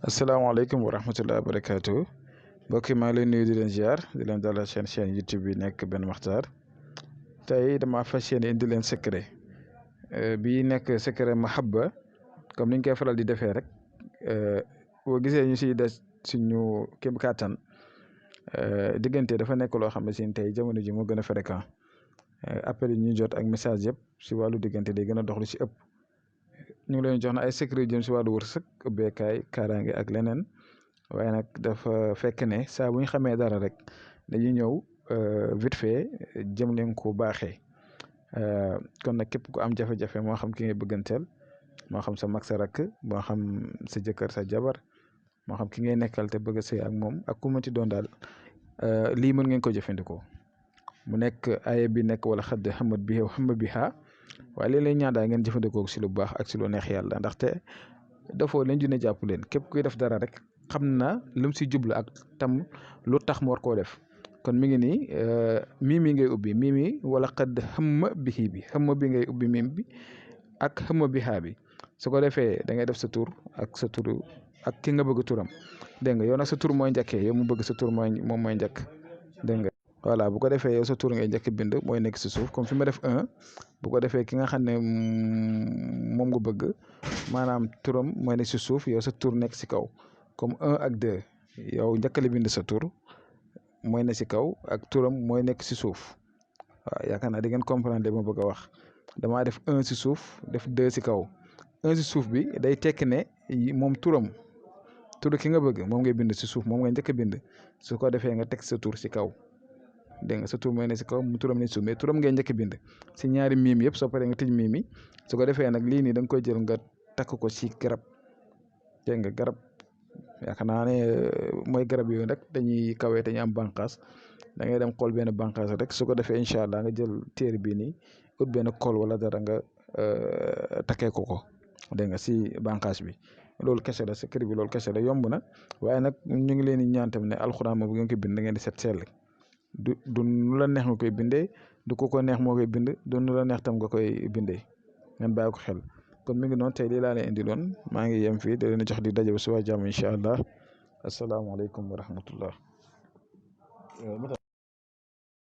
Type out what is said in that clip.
asalaamaaleykum wa rahmatulah barakaatu mbokk yi maa ngi leen nuyu di leen ziar di leen dalal chaîne YouTube bi nekk Ben Makhtar tey dama fas yéene indi leen secret bi nekk secret mahabba comme niñ koy faral di defee rek boo gisee ñu siy des suñu kéem kàttan diggante dafa nekk loo xam ne si tey jamono ji moo gën a fréquent appel yi ñuy jot ak message yëpp si wàllu diggante day gën a dox lu si ëpp. ñu ngi leen jox na ay secret jëm si wàllu wërsëg ubbeekaay kaaraange ak leneen waaye nag dafa fekk ne saa bu ñu xamee dara rek dañuy ñëw vite fait jëm leen ko baaxee kon nag képp ku am jafe-jafe moo xam ki ngay bëgganteel moo xam sa mag sa rakk moo xam sa jëkkër sa jabar moo xam ki ngay nekkal te bëgg a sëy ak moom ak ku mënti doon daal lii mën ngeen ko jëfandikoo mu nekk aaya bi nekk wala xadd xamat bi yow xama bi xaa waaye léeg-léeg ñaan daal ngeen jëfandikoo si lu baax ak si lu neex yàlla ndaxte dafoo leen junne jàpp leen képp kuy def dara rek xam na lu mu si jublu ak tam lu tax mu war koo def kon mi ngi nii mii ngay ubbi mii wala xadd xama bi bi xama bi ngay ubbi miim bi ak xama bi xaa bi su ko defee da ngay def sa tur ak sa tur ak ki nga bëgg turam dégg nga yow nag sa tur mooy njëkkee yow mu bëgg sa tur moom mooy njëkk dégg nga voilà bu ko defee yow sa tur ngay njëkk bind mooy nekk si suuf comme fi ma def 1 bu ko defee ki nga xam ne moom nga bëgg maanaam turam mooy nekk si suuf yow sa tur nekk si kaw comme 1 ak 2 yow njëkk la bind sa tur mooy nekk si kaw ak turam mooy nekk si suuf waaw yaakaar naa di ngeen comprendre li ma bëgg a wax damaa def 1 si suuf def 2 si kaw 1 si suuf bi day tekki ne moom tur ki nga bëgg moom ngay bind si suuf moom ngay njëkk a bind su ko defee nga teg sa tur si kaw. dégg nga sa tur mooy ne si kaw mu turam ne si suuf mais turam ngay njëkk bind si ñaari miim yëpp soo paree nga tëj miim yi su ko defee nag lii nii da nga koy jël nga takk ko si garab dégg nga garab yaakaar naa ne mooy garab yooyu rek dañuy kawee te ñu am bànqaas da ngay dem xool benn bànqaas rek su ko defee incha allah nga jël téere bii nii ut benn kol wala dara nga takkee ko dégg nga si bànqaas bi loolu kese la secret bi loolu kese la yomb na waaye nag ñu ngi leen di ñaan tamit ne alxuraan moom bu ngeen ko bind da ngeen di set sell du nu la neex nga koy bindee du ko neex moo koy bind du nu la neex tam nga koy bindee ngeen bàyyi ko xel kon mi ngi noonu tey lii laa leen indi loon maa ngi yem fii da leen jox di daje ba suba jàmm incha allah asalaamaaleykum wa rahmatullah